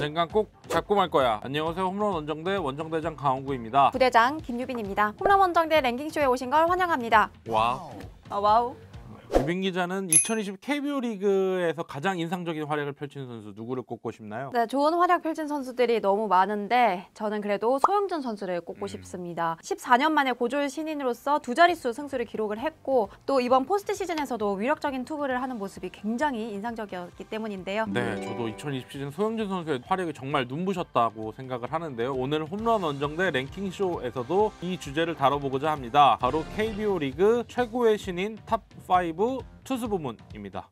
언젠간 꼭 잡고 말 거야. 안녕하세요. 홈런 원정대 원정대장 강원구입니다. 부대장 김유빈입니다. 홈런 원정대 랭킹쇼에 오신 걸 환영합니다. 와우. 와우. 유빈 기자는 2020 KBO 리그에서 가장 인상적인 활약을 펼치는 선수 누구를 꼽고 싶나요? 네, 좋은 활약 펼친 선수들이 너무 많은데 저는 그래도 소영준 선수를 꼽고 싶습니다. 14년 만에 고졸 신인으로서 두 자릿수 승수를 기록을 했고 또 이번 포스트 시즌에서도 위력적인 투구를 하는 모습이 굉장히 인상적이었기 때문인데요. 네, 저도 2020 시즌 소영준 선수의 활약이 정말 눈부셨다고 생각을 하는데요. 오늘 홈런 원정대 랭킹쇼에서도 이 주제를 다뤄보고자 합니다. 바로 KBO 리그 최고의 신인 탑5 투수 부문입니다.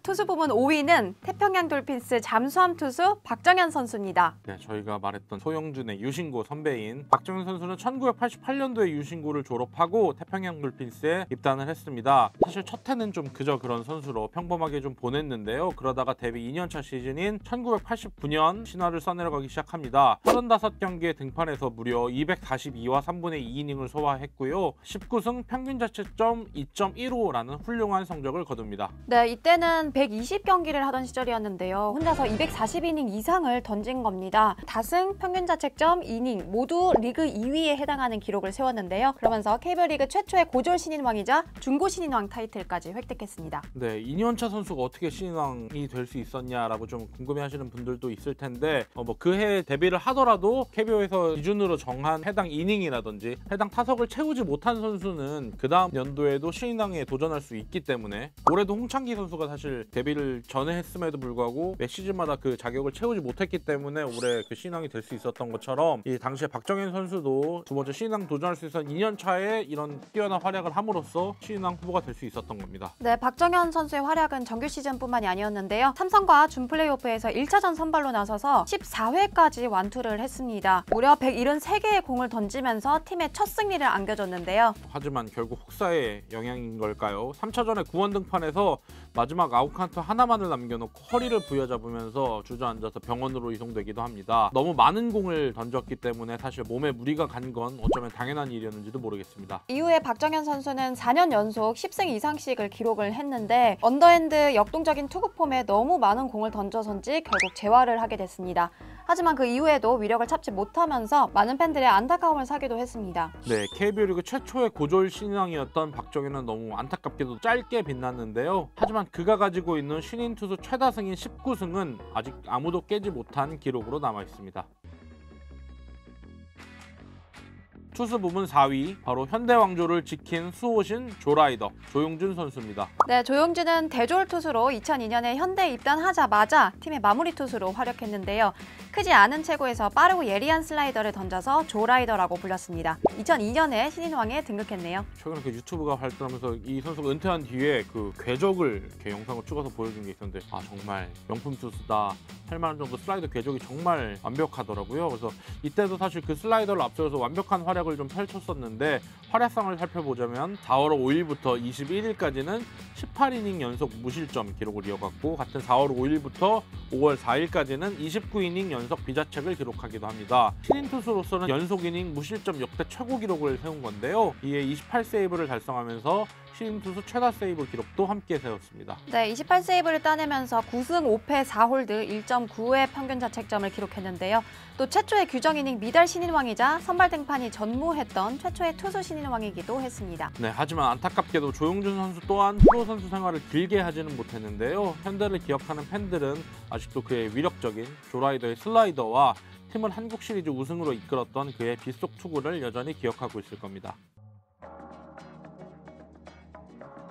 투수 부문 5위는 태평양 돌핀스 잠수함 투수 박정현 선수입니다. 네, 저희가 말했던 소영준의 유신고 선배인 박정현 선수는 1988년도에 유신고를 졸업하고 태평양 돌핀스에 입단을 했습니다. 사실 첫 해는 좀 그저 그런 선수로 평범하게 좀 보냈는데요. 그러다가 데뷔 2년차 시즌인 1989년 신화를 써내려가기 시작합니다. 35경기에 등판해서 무려 242와 3분의 2이닝을 소화했고요. 19승 평균 자책점 2.15라는 훌륭한 성적을 거둡니다. 네, 이때는 120경기를 하던 시절이었는데요. 혼자서 240이닝 이상을 던진 겁니다. 다승, 평균 자책점, 이닝 모두 리그 2위에 해당하는 기록을 세웠는데요. 그러면서 KBO 리그 최초의 고졸 신인왕이자 중고 신인왕 타이틀까지 획득했습니다. 네, 2년차 선수가 어떻게 신인왕이 될 수 있었냐라고 좀 궁금해하시는 분들도 있을 텐데 그해 데뷔를 하더라도 KBO에서 기준으로 정한 해당 이닝이라든지 해당 타석을 채우지 못한 선수는 그 다음 연도에도 신인왕에 도전할 수 있기 때문에 올해도 홍창기 선수가 사실 데뷔를 전에 했음에도 불구하고 매 시즌마다 그 자격을 채우지 못했기 때문에 올해 그 신인왕이 될 수 있었던 것처럼 이 당시에 박정현 선수도 두 번째 신인왕 도전할 수 있었던 2년 차에 이런 뛰어난 활약을 함으로써 신인왕 후보가 될 수 있었던 겁니다. 네, 박정현 선수의 활약은 정규 시즌뿐만이 아니었는데요. 삼성과 준 플레이오프에서 1차전 선발로 나서서 14회까지 완투를 했습니다. 무려 173개의 공을 던지면서 팀의 첫 승리를 안겨줬는데요. 하지만 결국 혹사의 영향인 걸까요? 3차전에 구원 등판에서 마지막 아웃카운트 하나만을 남겨놓고 허리를 부여잡으면서 주저앉아서 병원으로 이송되기도 합니다. 너무 많은 공을 던졌기 때문에 사실 몸에 무리가 간 건 어쩌면 당연한 일이었는지도 모르겠습니다. 이후에 박정현 선수는 4년 연속 10승 이상씩을 기록을 했는데 언더핸드 역동적인 투구 폼에 너무 많은 공을 던져서인지 결국 재활을 하게 됐습니다. 하지만 그 이후에도 위력을 찾지 못하면서 많은 팬들의 안타까움을 사기도 했습니다. 네, KBO 리그 최초의 고졸 신인왕이었던 박정현은 너무 안타깝게도 짧게 빛났는데요. 하지만 그가 가지고 있는 신인 투수 최다승인 19승은 아직 아무도 깨지 못한 기록으로 남아 있습니다. 투수 부문 4위, 바로 현대 왕조를 지킨 수호신 조라이더 조용준 선수입니다. 네, 조용준은 대졸 투수로 2002년에 현대에 입단하자마자 팀의 마무리 투수로 활약했는데요. 크지 않은 체구에서 빠르고 예리한 슬라이더를 던져서 조라이더라고 불렸습니다. 2002년에 신인왕에 등극했네요. 최근에 그 유튜브가 활동하면서 이 선수가 은퇴한 뒤에 그 궤적을 이렇게 영상을 찍어서 보여준 게 있었는데 정말 명품 투수다 할 만한 정도 슬라이더 궤적이 정말 완벽하더라고요. 그래서 이때도 사실 그 슬라이더를 앞서서 완벽한 활약을 좀 펼쳤었는데 활약상을 살펴보자면 4월 5일부터 21일까지는 18이닝 연속 무실점 기록을 이어갔고 같은 4월 5일부터 5월 4일까지는 29이닝 연속 비자책을 기록하기도 합니다. 신인 투수로서는 연속 이닝 무실점 역대 최고 기록을 세운 건데요. 이에 28세이브를 달성하면서 신인 투수 최다 세이브 기록도 함께 세웠습니다. 네, 28세이브를 따내면서 9승 5패 4홀드 1.9의 평균 자책점을 기록했는데요. 또 최초의 규정 이닝 미달 신인왕이자 선발 등판이 전무했던 최초의 투수 신인왕이기도 했습니다. 네, 하지만 안타깝게도 조용준 선수 또한 프로 선수 생활을 길게 하지는 못했는데요. 현대를 기억하는 팬들은 아직도 그의 위력적인 조라이더의 슬라이더와 팀을 한국 시리즈 우승으로 이끌었던 그의 빗속 투구를 여전히 기억하고 있을 겁니다.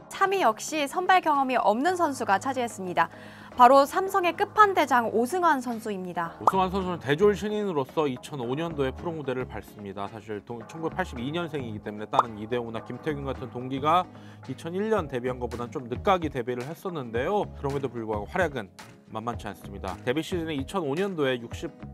3위 역시 선발 경험이 없는 선수가 차지했습니다. 바로 삼성의 끝판대장 오승환 선수입니다. 오승환 선수는 대졸 신인으로서 2005년도에 프로 무대를 밟습니다. 사실 1982년생이기 때문에 다른 이대호나 김태균 같은 동기가 2001년 데뷔한 것보다는 좀 늦가기 데뷔를 했었는데요. 그럼에도 불구하고 활약은 만만치 않습니다. 데뷔 시즌에 2005년도에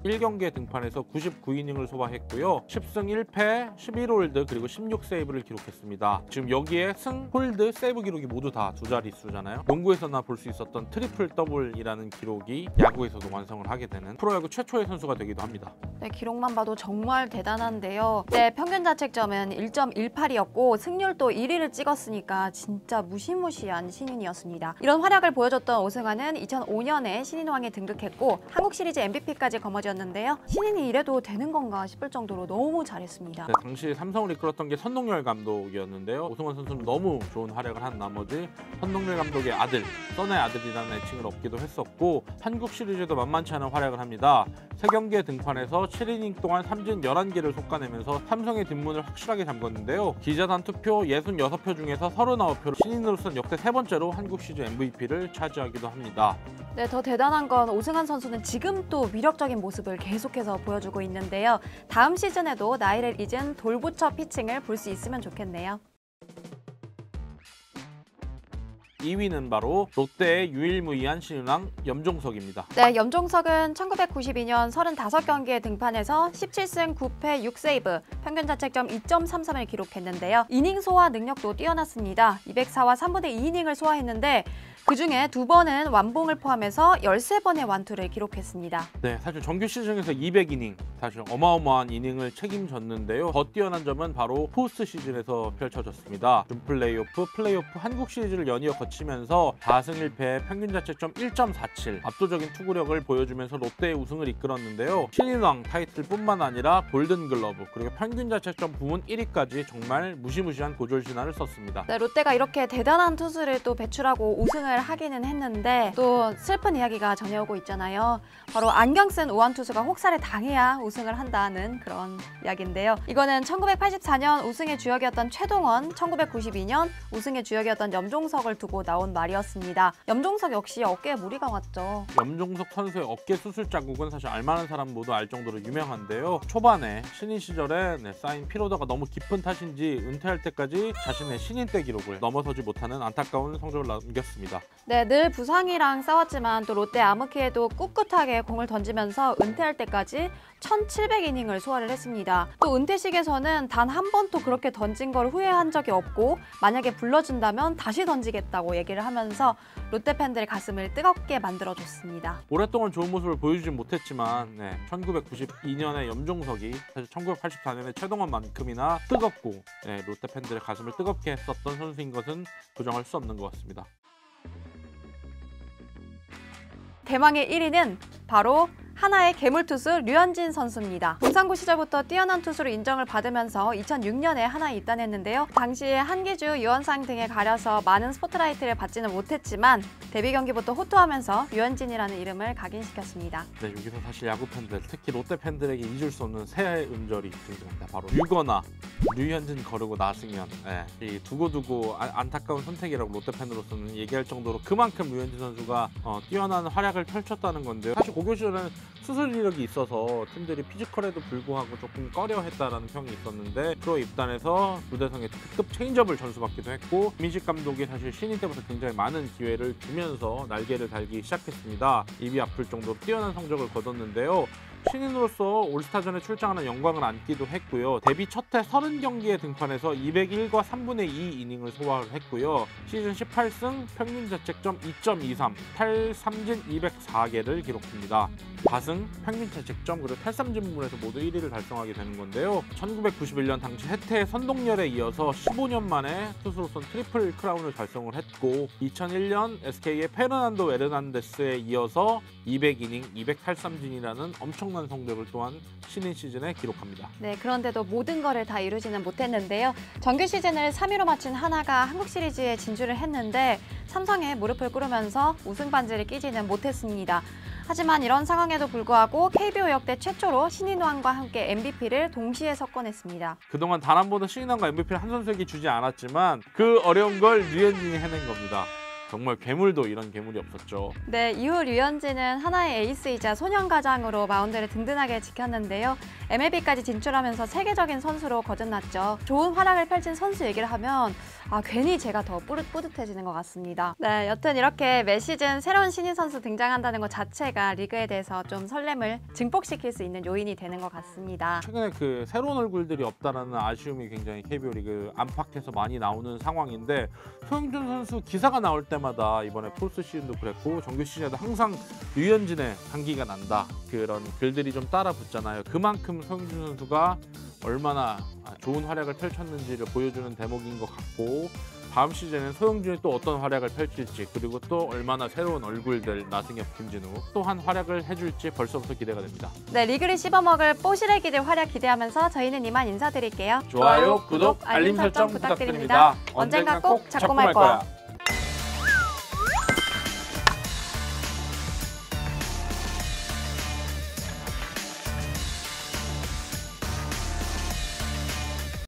61경기에 등판해서 99이닝을 소화했고요. 10승 1패, 11홀드 그리고 16세이브를 기록했습니다. 지금 여기에 승, 홀드, 세이브 기록이 모두 다 두 자릿수잖아요. 농구에서나 볼 수 있었던 트리플 더블이라는 기록이 야구에서도 완성을 하게 되는 프로야구 최초의 선수가 되기도 합니다. 네, 기록만 봐도 정말 대단한데요. 네, 평균 자책점은 1.18이었고 승률도 1위를 찍었으니까 진짜 무시무시한 신인이었습니다. 이런 활약을 보여줬던 오승환은 2005년에 2009년에 신인왕에 등극했고 한국 시리즈 MVP까지 거머쥐었는데요. 신인이 이래도 되는 건가 싶을 정도로 너무 잘했습니다. 네, 당시 삼성을 이끌었던 게 선동열 감독이었는데요. 오승환 선수는 너무 좋은 활약을 한 나머지 선동열 감독의 아들, 썬의 아들이라는 애칭을 얻기도 했었고 한국 시리즈에도 만만치 않은 활약을 합니다. 3경기에 등판해서 7이닝 동안 삼진 11개를 솎아내면서 삼성의 뒷문을 확실하게 잠궜는데요. 기자단 투표 66표 중에서 39표로 신인으로서는 역대 3번째로 한국 시리즈 MVP를 차지하기도 합니다. 네, 더 대단한 건 오승환 선수는 지금 또 위력적인 모습을 계속해서 보여주고 있는데요. 다음 시즌에도 나이를 잊은 돌부처 피칭을 볼 수 있으면 좋겠네요. 2위는 바로 롯데의 유일무이한 신인왕 염종석입니다. 네, 염종석은 1992년 35경기에 등판해서 17승 9패 6세이브, 평균 자책점 2.33을 기록했는데요. 이닝 소화 능력도 뛰어났습니다. 204와 3분의 2이닝을 소화했는데 그중에 2번은 완봉을 포함해서 13번의 완투를 기록했습니다. 네, 사실 정규 시즌에서 200이닝, 사실 어마어마한 이닝을 책임졌는데요. 더 뛰어난 점은 바로 포스트 시즌에서 펼쳐졌습니다. 준 플레이오프, 한국 시리즈를 연이어 거치면서 4승 1패, 평균 자책점 1.47, 압도적인 투구력을 보여주면서 롯데의 우승을 이끌었는데요. 신인왕 타이틀뿐만 아니라 골든글러브, 그리고 평균 자책점 부문 1위까지 정말 무시무시한 고졸신화를 썼습니다. 네, 롯데가 이렇게 대단한 투수를 또 배출하고 우승을 하기는 했는데 또 슬픈 이야기가 전해오고 있잖아요. 바로 안경 쓴 우완 투수가 혹사를 당해야 우승을 한다는 그런 이야기인데요. 이거는 1984년 우승의 주역이었던 최동원, 1992년 우승의 주역이었던 염종석을 두고 나온 말이었습니다. 염종석 역시 어깨에 무리가 왔죠. 염종석 선수의 어깨 수술 자국은 사실 알만한 사람 모두 알 정도로 유명한데요. 초반에 신인 시절에 쌓인 피로도가 너무 깊은 탓인지 은퇴할 때까지 자신의 신인 때 기록을 넘어서지 못하는 안타까운 성적을 남겼습니다. 네, 늘 부상이랑 싸웠지만 또 롯데 암흑기에도 꿋꿋하게 공을 던지면서 은퇴할 때까지 1700이닝을 소화를 했습니다. 또 은퇴식에서는 단 한 번도 그렇게 던진 걸 후회한 적이 없고 만약에 불러준다면 다시 던지겠다고 얘기를 하면서 롯데 팬들의 가슴을 뜨겁게 만들어줬습니다. 오랫동안 좋은 모습을 보여주진 못했지만 1992년의 염종석이 사실 1984년의 최동원만큼이나 뜨겁고 롯데 팬들의 가슴을 뜨겁게 했었던 선수인 것은 부정할 수 없는 것 같습니다. 대망의 1위는 바로 하나의 괴물투수 류현진 선수입니다. 문상구 시절부터 뛰어난 투수로 인정을 받으면서 2006년에 하나에 입단했는데요. 당시에 한기주, 유원상 등에 가려서 많은 스포트라이트를 받지는 못했지만 데뷔 경기부터 호투하면서 류현진이라는 이름을 각인시켰습니다. 네, 여기서 사실 야구 팬들, 특히 롯데 팬들에게 잊을 수 없는 새 음절이 등장합니다. 바로 류거나 류현진 거르고 나승현. 이 두고두고 안타까운 선택이라고 롯데 팬으로서는 얘기할 정도로 그만큼 류현진 선수가 뛰어난 활약을 펼쳤다는 건데요. 사실 고교 시절에는 수술 이력이 있어서 팀들이 피지컬에도 불구하고 조금 꺼려했다라는 평이 있었는데 프로에 입단해서 무대성의 특급 체인지업을 전수받기도 했고 민식 감독이 사실 신인 때부터 굉장히 많은 기회를 주면서 날개를 달기 시작했습니다. 입이 아플 정도로 뛰어난 성적을 거뒀는데요. 신인으로서 올스타전에 출장하는 영광을 안기도 했고요. 데뷔 첫해 30경기에 등판해서 201과 3분의 2 이닝을 소화를 했고요. 시즌 18승, 평균 자책점 2.23, 탈삼진 204개를 기록합니다. 4승, 평균 자책점, 그리고 탈삼진 부분에서 모두 1위를 달성하게 되는 건데요. 1991년 당시 해태의 선동열에 이어서 15년 만에 투수로선 트리플 크라운을 달성을 했고 2001년 SK의 페르난도 에르난데스에 이어서 200이닝, 200탈삼진이라는 엄청난 성적을 또한 신인 시즌에 기록합니다. 네, 그런데도 모든 거를 다 이루지는 못했는데요. 정규 시즌을 3위로 마친 하나가 한국 시리즈에 진출을 했는데 삼성에 무릎을 꿇으면서 우승 반지를 끼지는 못했습니다. 하지만 이런 상황에도 불구하고 KBO 역대 최초로 신인왕과 함께 MVP를 동시에 석권했습니다. 그동안 단 한 번도 신인왕과 MVP를 한 선수에게 주지 않았지만 그 어려운 걸 류현진이 해낸 겁니다. 정말 괴물도 이런 괴물이 없었죠. 네, 이후 류현진은 하나의 에이스이자 소년가장으로 마운드를 든든하게 지켰는데요. MLB까지 진출하면서 세계적인 선수로 거듭났죠. 좋은 활약을 펼친 선수 얘기를 하면 괜히 제가 더 뿌듯해지는 것 같습니다. 네, 여튼 이렇게 매 시즌 새로운 신인 선수 등장한다는 것 자체가 리그에 대해서 좀 설렘을 증폭시킬 수 있는 요인이 되는 것 같습니다. 최근에 그 새로운 얼굴들이 없다라는 아쉬움이 굉장히 KBO 리그 안팎에서 많이 나오는 상황인데 소영준 선수 기사가 나올 때마다 이번에 포스트 시즌도 그랬고 정규 시즌에도 항상 류현진의 향기가 난다 그런 글들이 좀 따라 붙잖아요. 그만큼 소영준 선수가 얼마나 좋은 활약을 펼쳤는지를 보여주는 대목인 것 같고 다음 시즌엔 소영준이 또 어떤 활약을 펼칠지, 그리고 또 얼마나 새로운 얼굴들 나승엽, 김진우 또한 활약을 해줄지 벌써부터 기대가 됩니다. 네, 리그를 씹어먹을 뽀시래기들 활약 기대하면서 저희는 이만 인사드릴게요. 좋아요, 구독, 알림 설정 부탁드립니다. 언젠가 꼭 작품할 거야.